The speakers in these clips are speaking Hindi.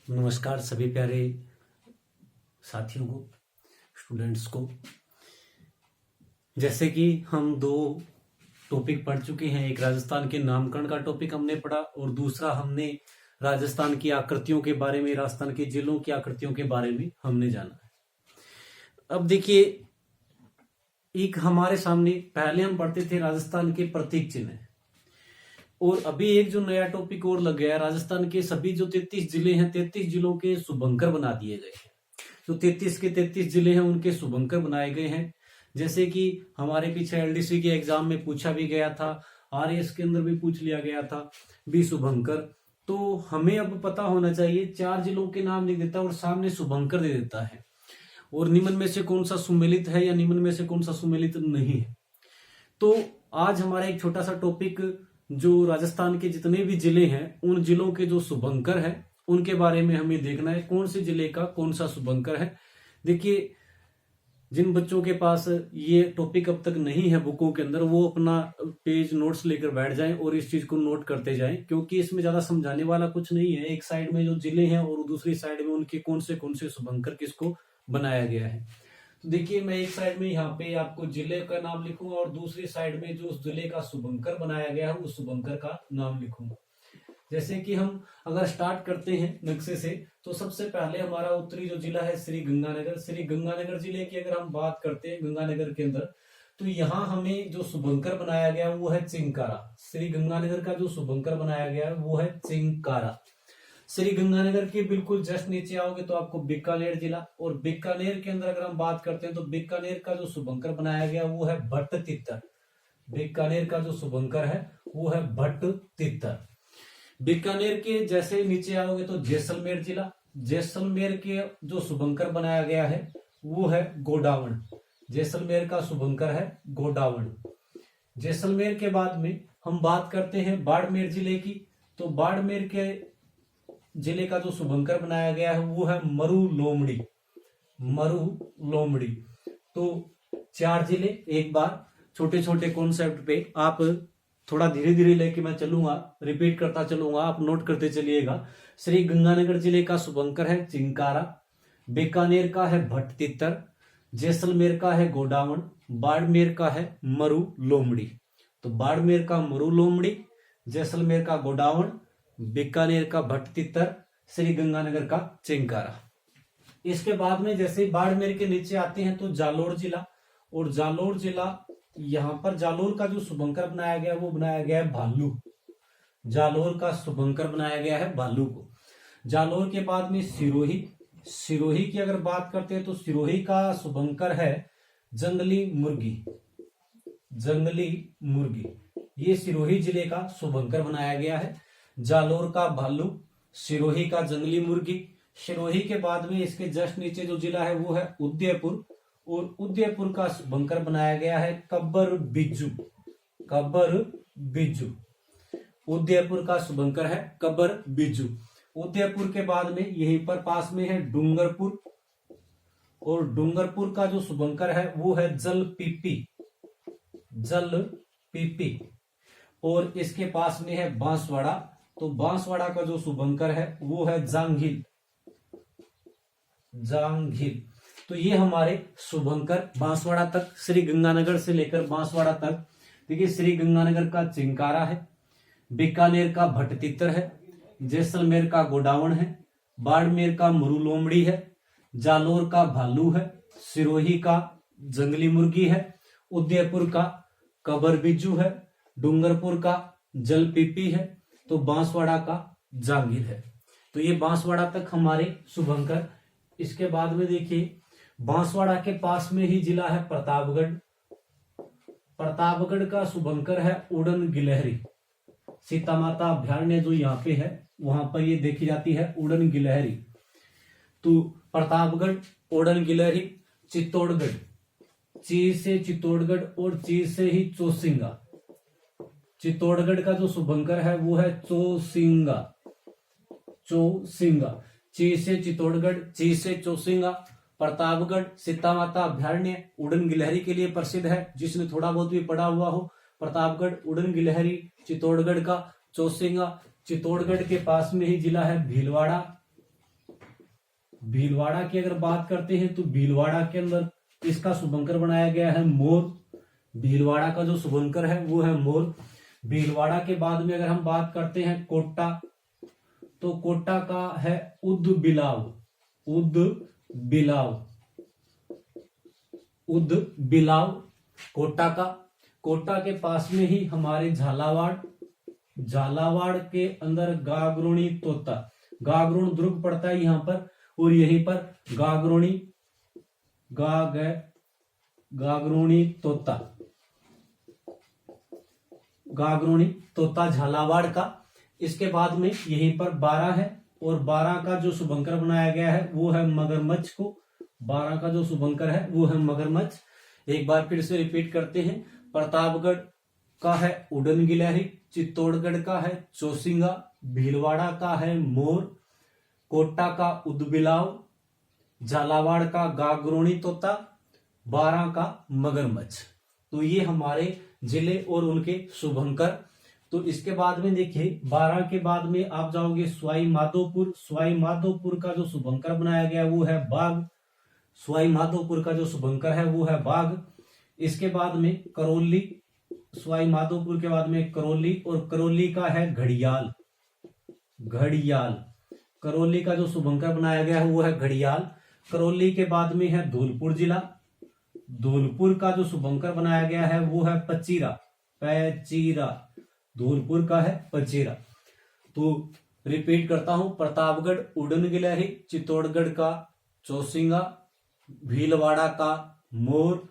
नमस्कार सभी प्यारे साथियों को, स्टूडेंट्स को। जैसे कि हम दो टॉपिक पढ़ चुके हैं, एक राजस्थान के नामकरण का टॉपिक हमने पढ़ा और दूसरा हमने राजस्थान की आकृतियों के बारे में, राजस्थान के जिलों की आकृतियों के बारे में हमने जाना है। अब देखिए, एक हमारे सामने पहले हम पढ़ते थे राजस्थान के प्रतीक चिन्ह, और अभी एक जो नया टॉपिक और लग गया है, राजस्थान के सभी जो 33 जिले हैं, 33 जिलों के शुभंकर बना दिए गए हैं। जो 33 के 33 जिले हैं उनके शुभंकर बनाए गए हैं। जैसे कि हमारे पीछे एलडीसी के एग्जाम में पूछा भी गया था, आरएएस के अंदर भी पूछ लिया गया था भी शुभंकर। तो हमें अब पता होना चाहिए, 4 जिलों के नाम लिख देता है और सामने शुभंकर दे देता है, और निम्न में से कौन सा सुमेलित है या निम्न में से कौन सा सुमेलित नहीं है। तो आज हमारा एक छोटा सा टॉपिक, जो राजस्थान के जितने भी जिले हैं उन जिलों के जो शुभंकर है उनके बारे में हमें देखना है, कौन से जिले का कौन सा शुभंकर है। देखिए, जिन बच्चों के पास ये टॉपिक अब तक नहीं है बुकों के अंदर, वो अपना पेज नोट्स लेकर बैठ जाएं और इस चीज को नोट करते जाएं, क्योंकि इसमें ज्यादा समझाने वाला कुछ नहीं है। एक साइड में जो जिले हैं और दूसरी साइड में उनके कौन से शुभंकर किसको बनाया गया है। तो देखिए, मैं एक साइड में यहाँ पे आपको जिले का नाम लिखूंगा और दूसरी साइड में जो उस जिले का शुभंकर बनाया गया है उस शुभंकर का नाम लिखूंगा। जैसे कि हम अगर स्टार्ट करते हैं नक्शे से, तो सबसे पहले हमारा उत्तरी जो जिला है श्री गंगानगर। श्री गंगानगर जिले की अगर हम बात करते हैं गंगानगर के अंदर, तो यहाँ हमें जो शुभंकर बनाया गया वो है चिंकारा। श्री गंगानगर का जो शुभंकर बनाया गया है वो है चिंकारा। श्री गंगानगर के बिल्कुल जस्ट नीचे आओगे तो आपको बीकानेर जिला, और बीकानेर के अंदर अगर हम बात करते हैं तो बीकानेर का जो शुभंकर बनाया गया वो है भट्ट तित्तर। बीकानेर का जो शुभंकर है वो है भट्ट तित्तर। बीकानेर के जैसे नीचे आओगे तो जैसलमेर जिला। जैसलमेर के जो शुभंकर बनाया गया है वो है गोडावण। जैसलमेर का शुभंकर है गोडावण। जैसलमेर के बाद में हम बात करते हैं बाड़मेर जिले की, तो बाड़मेर के जिले का जो शुभंकर बनाया गया है वो है मरु लोमड़ी। मरु लोमड़ी। तो 4 जिले, एक बार छोटे छोटे कॉन्सेप्ट पे आप थोड़ा धीरे धीरे लेके मैं चलूंगा, रिपीट करता चलूंगा, आप नोट करते चलिएगा। श्री गंगानगर जिले का शुभंकर है चिंकारा, बीकानेर का है भट्ट तित्तर, जैसलमेर का है गोडावण, बाड़मेर का है मरु लोमड़ी। तो बाड़मेर का मरु लोमड़ी, जैसलमेर का गोडावण, बीकानेर का भट्ट तित्तर, श्री गंगानगर का चिंकारा। इसके बाद में जैसे बाड़मेर के नीचे आते हैं तो जालोर जिला, और जालोर जिला, यहां पर जालोर का जो शुभंकर बनाया गया वो बनाया गया है भालू। जालोर का शुभंकर बनाया गया है भालू को। जालोर के बाद में सिरोही। सिरोही की अगर बात करते हैं तो सिरोही का शुभंकर है जंगली मुर्गी। जंगली मुर्गी, ये सिरोही जिले का शुभंकर बनाया गया है। जालोर का भालू, सिरोही का जंगली मुर्गी। सिरोही के बाद में इसके जस्ट नीचे जो जिला है वो है उदयपुर, और उदयपुर का शुभंकर बनाया गया है कब्बर बिज्जू। कब्बर बिज्जू, उदयपुर का शुभंकर है कब्बर बिज्जू। उदयपुर के बाद में यहीं पर पास में है डूंगरपुर, और डूंगरपुर का जो शुभंकर है वो है जल पीपी। जल पीपी। और इसके पास में है बांसवाड़ा, तो बांसवाड़ा का जो शुभंकर है वो है जांघिल। जांघिल। तो ये हमारे शुभंकर बांसवाड़ा तक, श्री गंगानगर से लेकर बांसवाड़ा तक। देखिए, श्री गंगानगर का चिंकारा है, बीकानेर का भट्ट तित्तर है, जैसलमेर का गोडावण है, बाड़मेर का मरु लोमड़ी है, जालोर का भालू है, सिरोही का जंगली मुर्गी है, उदयपुर का कब्र बिज्जू है, डूंगरपुर का जल पीपी है, तो बांसवाड़ा का जांघिल है। तो ये बांसवाड़ा तक हमारे शुभंकर। इसके बाद में देखिए, बांसवाड़ा के पास में ही जिला है प्रतापगढ़। प्रतापगढ़ का शुभंकर है उड़न गिलहरी। सीता माता अभ्यारण्य जो यहाँ पे है वहां पर ये देखी जाती है उड़न गिलहरी। तो प्रतापगढ़, उड़न गिलहरी, चित्तौड़गढ़, चीर से चित्तौड़गढ़ और चीर से ही चौसिंगा। चित्तौड़गढ़ का जो शुभंकर है वो है चौसिंगा। चौसिंगा, चीर से चित्तौड़गढ़, चीर से चौसिंगा। प्रतापगढ़ सीता माता अभ्यारण्य उड़न गिलहरी के लिए प्रसिद्ध है, जिसने थोड़ा बहुत भी पढ़ा हुआ हो। प्रतापगढ़, उड़न गिलहरी, चित्तौड़गढ़ का चौसिंगा। चित्तौड़गढ़ के पास में ही जिला है भीलवाड़ा। भीलवाड़ा की अगर बात करते हैं तो भीलवाड़ा के अंदर इसका शुभंकर बनाया गया है मोर। भीलवाड़ा का जो शुभंकर है वो है मोर। भीलवाड़ा के बाद में अगर हम बात करते हैं कोटा, तो कोटा का है उद बिलाव। उद बिलाव, उद बिलाव कोटा का। कोटा के पास में ही हमारे झालावाड़, झालावाड़ के अंदर गागरोणी तोता, गागरोण दुर्ग पड़ता है यहाँ पर, और यहीं पर गागरोणी, गागरोणी तोता, गागरोणी तोता झालावाड़ का। इसके बाद में यहीं पर 12 है, और 12 का जो शुभंकर बनाया गया है वो है मगरमच्छ को। 12 का जो शुभंकर है वो है मगरमच्छ। एक बार फिर से रिपीट करते हैं। प्रतापगढ़ का है उड़न गिलहरी, चित्तौड़गढ़ का है चौसिंगा, भीलवाड़ा का है मोर, कोटा का उदबिलाव, झालावाड़ का गागरोणी तोता, 12 का मगरमच्छ। तो ये हमारे जिले और उनके शुभंकर। तो इसके बाद में देखिए 12 के बाद में आप जाओगे सवाई माधोपुर। सवाई माधोपुर का जो शुभंकर बनाया गया वो है बाघ। सवाई माधोपुर का जो शुभंकर है वो है बाघ। इसके बाद में करौली, सवाई माधोपुर के बाद में करौली, और करौली का है घड़ियाल। घड़ियाल, करौली का जो शुभंकर बनाया गया है वो है घड़ियाल। करौली के बाद में है धौलपुर जिला। धौलपुर का जो शुभंकर बनाया गया है वो है पचीरा। पैचीरा, धौलपुर का है पचीरा। तो रिपीट करता हूं, प्रतापगढ़ उड़न गिलहरी, चित्तौड़गढ़ का चौसिंगा, भीलवाड़ा का मोर,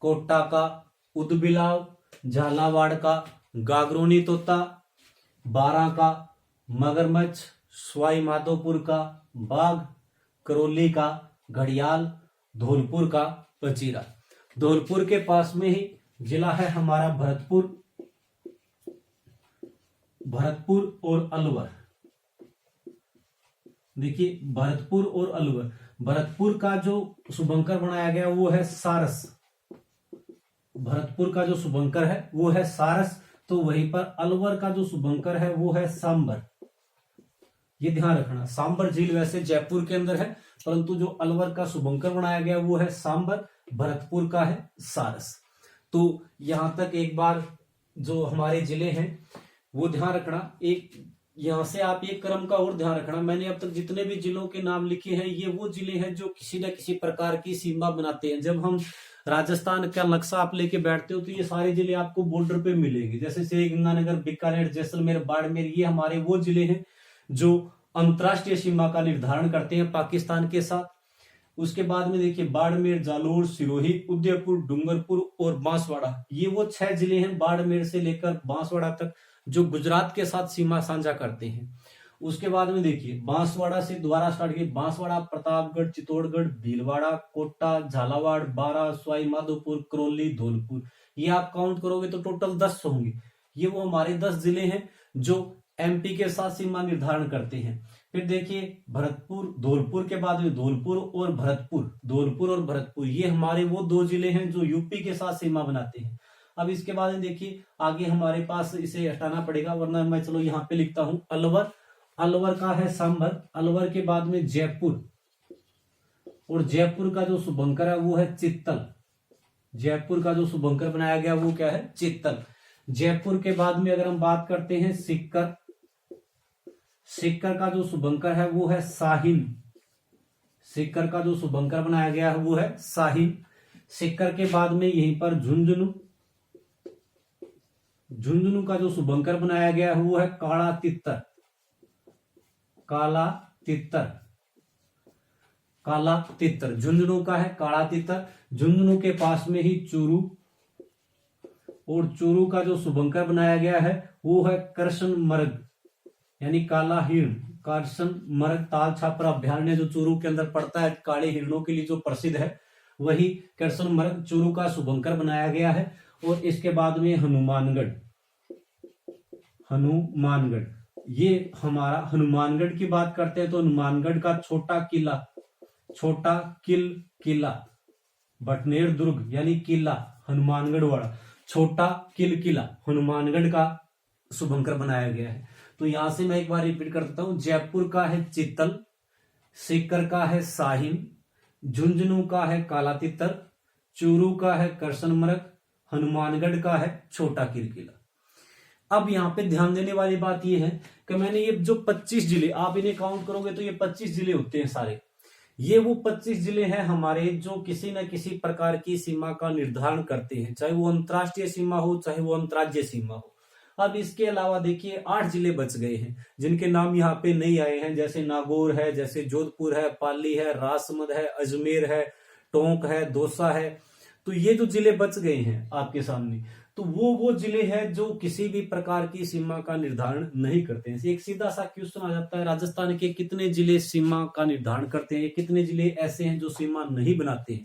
कोटा का उदबिलाव, झालावाड़ का गागरोनी तोता, 12 का मगरमच्छ, सवाई माधोपुर का बाघ, करौली का घड़ियाल, धौलपुर का पचीरा। धौलपुर के पास में ही जिला है हमारा भरतपुर। भरतपुर और अलवर, देखिए भरतपुर और अलवर। भरतपुर का जो शुभंकर बनाया गया वो है सारस। भरतपुर का जो शुभंकर है वो है सारस। तो वहीं पर अलवर का जो शुभंकर है वो है सांबर। ये ध्यान रखना, सांबर झील वैसे जयपुर के अंदर है, परंतु जो अलवर का शुभंकर बनाया गया वो है सांबर। भरतपुर का है सारस। तो यहां तक एक बार जो हमारे जिले हैं वो ध्यान रखना। एक यहां से आप एक क्रम का और ध्यान रखना, मैंने अब तक जितने भी जिलों के नाम लिखे हैं ये वो जिले हैं जो किसी न किसी प्रकार की सीमा बनाते हैं। जब हम राजस्थान का नक्शा आप लेके बैठते हो तो ये सारे जिले आपको बॉर्डर पे मिलेंगे, जैसे श्रीगंगानगर, बीकानेर, जैसलमेर, बाड़मेर, ये हमारे वो जिले हैं जो अंतरराष्ट्रीय सीमा का निर्धारण करते हैं पाकिस्तान के साथ। उसके बाद में देखिए बाड़मेर, जालोर, सिरोही, उदयपुर, डूंगरपुर और बांसवाड़ा, ये वो 6 जिले हैं बाड़मेर से लेकर बांसवाड़ा तक जो गुजरात के साथ सीमा साझा करते हैं। उसके बाद में देखिए बांसवाड़ा से दोबारा स्टार्ट किए, बांसवाड़ा, प्रतापगढ़, चित्तौड़गढ़, भीलवाड़ा, कोटा, झालावाड़, 12, सवाई माधोपुर, करौली, धौलपुर, ये आप काउंट करोगे तो टोटल 10 होंगे। ये वो हमारे 10 जिले हैं जो एमपी के साथ सीमा निर्धारण करते हैं। फिर देखिए भरतपुर, धौलपुर के बाद में धौलपुर और भरतपुर, धौलपुर और भरतपुर, ये हमारे वो 2 जिले हैं जो यूपी के साथ सीमा बनाते हैं। अब इसके बाद में देखिए आगे हमारे पास इसे हटाना पड़ेगा, वरना मैं चलो यहाँ पे लिखता हूं अलवर। अलवर का है सांभर। अलवर के बाद में जयपुर, और जयपुर का जो शुभंकर है वो है चित्तल। जयपुर का जो शुभंकर बनाया गया वो क्या है? चित्तल। जयपुर के बाद में अगर हम बात करते हैं सीकर, सीकर का जो शुभंकर है वो है साहिल। सीकर का जो शुभंकर बनाया गया है वो है साहिल। सीकर के बाद में यहीं पर झुंझुनू, झुंझुनू का जो शुभंकर बनाया गया है वो है काला तित्तर। काला तित्तर, काला तित्तर, झुंझुनू का है काला तित्तर। झुंझुनू के पास में ही चूरू, और चूरू का जो शुभंकर बनाया गया है वो है कृष्ण मर्ग, यानी काला हिरण। कृष्ण मर्ग ताल छापर अभ्यारण्य जो चूरू के अंदर पड़ता है, काले हिरणों के लिए जो प्रसिद्ध है, वही कृष्ण मर्ग चूरू का शुभंकर बनाया गया है। और इसके बाद में हनुमानगढ़, हनुमानगढ़, ये हमारा हनुमानगढ़ की बात करते हैं तो हनुमानगढ़ का छोटा किला, छोटा किला, बटनेर दुर्ग यानी किला हनुमानगढ़ वाला, छोटा किला हनुमानगढ़ का शुभंकर बनाया गया है। तो यहां से मैं एक बार रिपीट कर देता हूं, जयपुर का है चित्तल, सीकर का है साहिन, झुंझुनू का है काला तितर, चूरू का है करसन मृग, हनुमानगढ़ का है छोटा किरकिला। अब यहाँ पे ध्यान देने वाली बात यह है कि मैंने ये जो 25 जिले आप इन्हें काउंट करोगे तो ये 25 जिले होते हैं सारे। ये वो 25 जिले हैं हमारे जो किसी न किसी प्रकार की सीमा का निर्धारण करते हैं, चाहे वो अंतर्राष्ट्रीय सीमा हो चाहे वो अंतर्राज्यीय सीमा हो। अब इसके अलावा देखिए 8 जिले बच गए हैं जिनके नाम यहाँ पे नहीं आए हैं, जैसे नागौर है, जैसे जोधपुर है, पाली है, राजसमंद है, अजमेर है, टोंक है, दौसा है। तो ये जो जिले बच गए हैं आपके सामने, तो वो जिले हैं जो किसी भी प्रकार की सीमा का निर्धारण नहीं करते हैं। एक सीधा सा क्वेश्चन आ जाता है, राजस्थान के कितने जिले सीमा का निर्धारण करते हैं, कितने जिले ऐसे हैं जो सीमा नहीं बनाते हैं।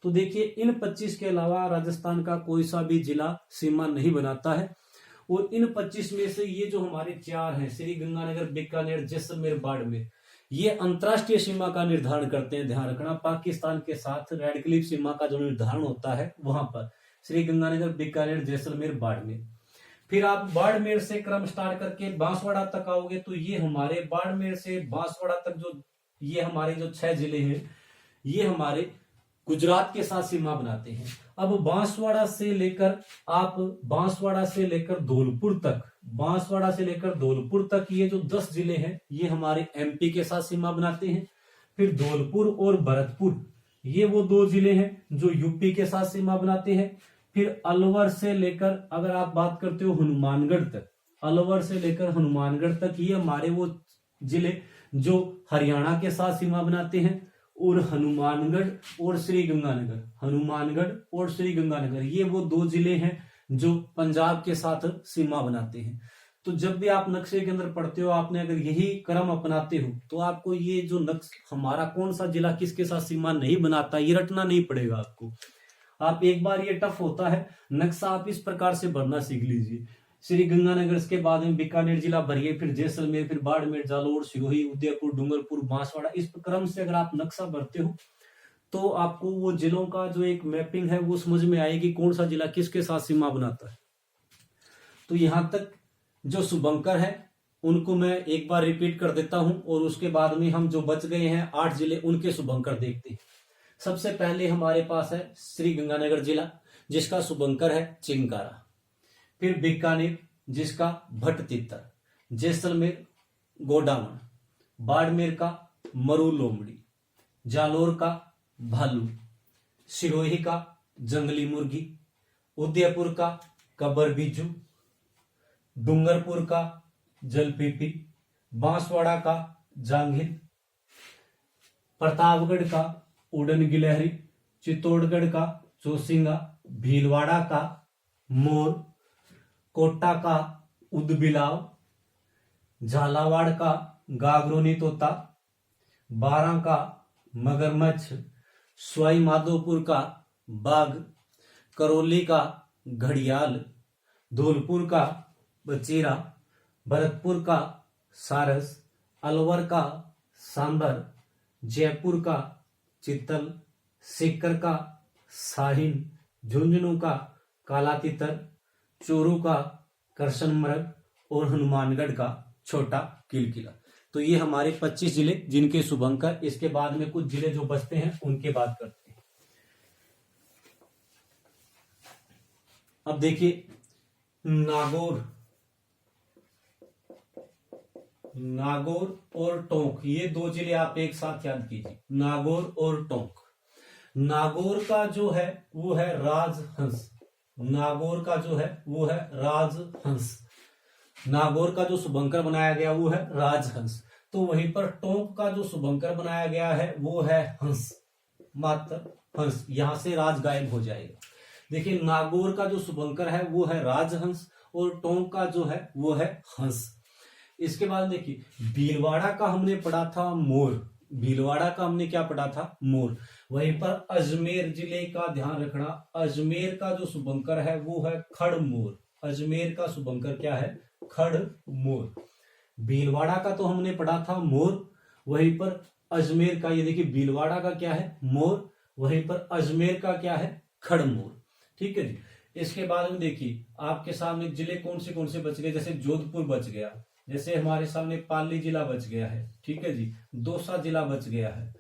तो देखिए इन 25 के अलावा राजस्थान का कोई सा भी जिला सीमा नहीं बनाता है। और इन 25 में से ये जो हमारे 4 हैं, श्री गंगानगर, बीकानेर, जैसलमेर, बाड़मेर, ये अंतरराष्ट्रीय सीमा का निर्धारण करते हैं। ध्यान रखना, पाकिस्तान के साथ रेड क्लिफ सीमा का जो निर्धारण होता है वहां पर श्री गंगानगर, बीकानेर, जैसलमेर, बाड़मेर। फिर आप बाड़मेर से क्रम स्टार्ट करके बांसवाड़ा तक आओगे तो ये हमारे बाड़मेर से बांसवाड़ा तक जो ये हमारे जो 6 जिले हैं ये हमारे गुजरात के साथ सीमा बनाते हैं। अब बांसवाड़ा से लेकर धौलपुर तक, बांसवाड़ा से लेकर धौलपुर तक ये जो 10 जिले हैं ये हमारे एमपी के साथ सीमा बनाते हैं। फिर धौलपुर और भरतपुर ये वो 2 जिले हैं जो यूपी के साथ सीमा बनाते हैं। फिर अलवर से लेकर अगर आप बात करते हो हनुमानगढ़ तक, अलवर से लेकर हनुमानगढ़ तक ये हमारे वो जिले जो हरियाणा के साथ सीमा बनाते हैं। और हनुमानगढ़ और श्री गंगानगर ये वो 2 जिले हैं जो पंजाब के साथ सीमा बनाते हैं। तो जब भी आप नक्शे के अंदर पढ़ते हो, आपने अगर यही क्रम अपनाते हो तो आपको ये जो हमारा कौन सा जिला किसके साथ सीमा नहीं बनाता ये रटना नहीं पड़ेगा आपको। आप एक बार ये टफ होता है, नक्शा आप इस प्रकार से भरना सीख लीजिए। श्री गंगानगर के बाद में बीकानेर जिला भरिए, फिर जैसलमेर, फिर बाड़मेर, जालोर, सिरोही, उदयपुर, डूंगरपुर, बांसवाड़ा, इस क्रम से अगर आप नक्शा भरते हो तो आपको वो जिलों का जो एक मैपिंग है वो समझ में आएगी कौन सा जिला किसके साथ सीमा बनाता है। तो यहां तक जो शुभंकर है उनको मैं एक बार रिपीट कर देता हूं और उसके बाद में हम जो बच गए हैं 8 जिले उनके शुभंकर देखते हैं। सबसे पहले हमारे पास है श्री गंगानगर जिला जिसका शुभंकर है चिंकारा, फिर बीकानेर जिसका भट्ट-तित्तर, जैसलमेर गोडावण, बाड़मेर का मरू लोमड़ी, जालोर का भालू, सिरोही का जंगली मुर्गी, उदयपुर का कबर बिज्जू, डूंगरपुर का जलपीपी, बांसवाड़ा का जांघिल, प्रतापगढ़ का उड़न गिलहरी, चित्तौड़गढ़ का चौसिंगा, भीलवाड़ा का मोर, कोटा का उदबिलाव, झालावाड़ का गागरोनी तोता, बारां का मगरमच्छ, सवाई माधोपुर का बाघ, करौली का घड़ियाल, धौलपुर का बचेरा, भरतपुर का सारस, अलवर का सांबर, जयपुर का चित्तल, सीकर का साहिन, झुंझुनू का काला तितर, चूरू का करसन मृग और हनुमानगढ़ का छोटा किलकिला। तो ये हमारे 25 जिले जिनके शुभंकर। इसके बाद में कुछ जिले जो बचते हैं उनके बात करते हैं। अब देखिए नागौर और टोंक ये 2 जिले आप एक साथ याद कीजिए, नागौर और टोंक। नागौर का जो है वो है राजहंस, नागौर का जो है वो है राजहंस, नागौर का जो शुभंकर बनाया गया वो है राजहंस। तो वहीं पर टोंक का जो शुभंकर बनाया गया है वो है हंस, मात्र हंस, यहां से राज गायब हो जाएगा। देखिए नागौर का जो शुभंकर है वो है राजहंस और टोंक का जो है वो है हंस। इसके बाद देखिए भीलवाड़ा का हमने पढ़ा था मोर, भीलवाड़ा का हमने क्या पढ़ा था मोर। वहीं पर अजमेर जिले का ध्यान रखना, अजमेर का जो शुभंकर है वो है खड़मोर, अजमेर का शुभंकर क्या है खड़मोर। भीलवाड़ा का तो हमने पढ़ा था मोर, वहीं पर अजमेर का ये देखिए भीलवाड़ा का क्या है मोर, वहीं पर अजमेर का क्या है खड़मोर। ठीक है जी। इसके बाद में देखिए आपके सामने जिले कौन से बच गए, जैसे जोधपुर बच गया, जैसे हमारे सामने पाली जिला बच गया है, ठीक है जी, दौसा जिला बच गया है,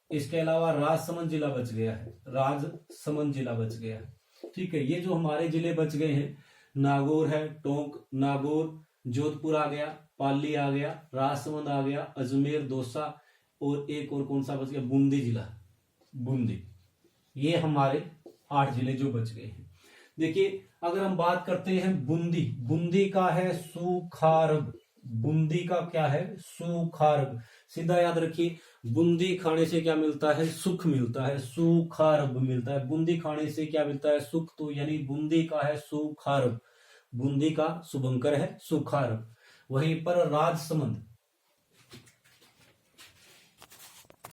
इसके अलावा राजसमंद जिला बच गया है, राजसमंद जिला बच गया है, ठीक है। ये जो हमारे जिले बच गए हैं, नागौर है, टोंक, नागौर, जोधपुर आ गया, पाली आ गया, राजसमंद आ गया, अजमेर, दौसा, और एक और कौन सा बच गया, बूंदी जिला, बूंदी। ये हमारे 8 जिले जो बच गए हैं। देखिए अगर हम बात करते हैं बूंदी, बूंदी का है सुखारग, बूंदी का क्या है, सुखारग। सीधा याद रखिए, बूंदी खाने से क्या मिलता है, सुख मिलता है, सुखारग मिलता है। बूंदी खाने से क्या मिलता है, सुख, तो यानी बूंदी का है सुखारग, बूंदी का शुभंकर है सुखारग। वहीं पर राजसमंद,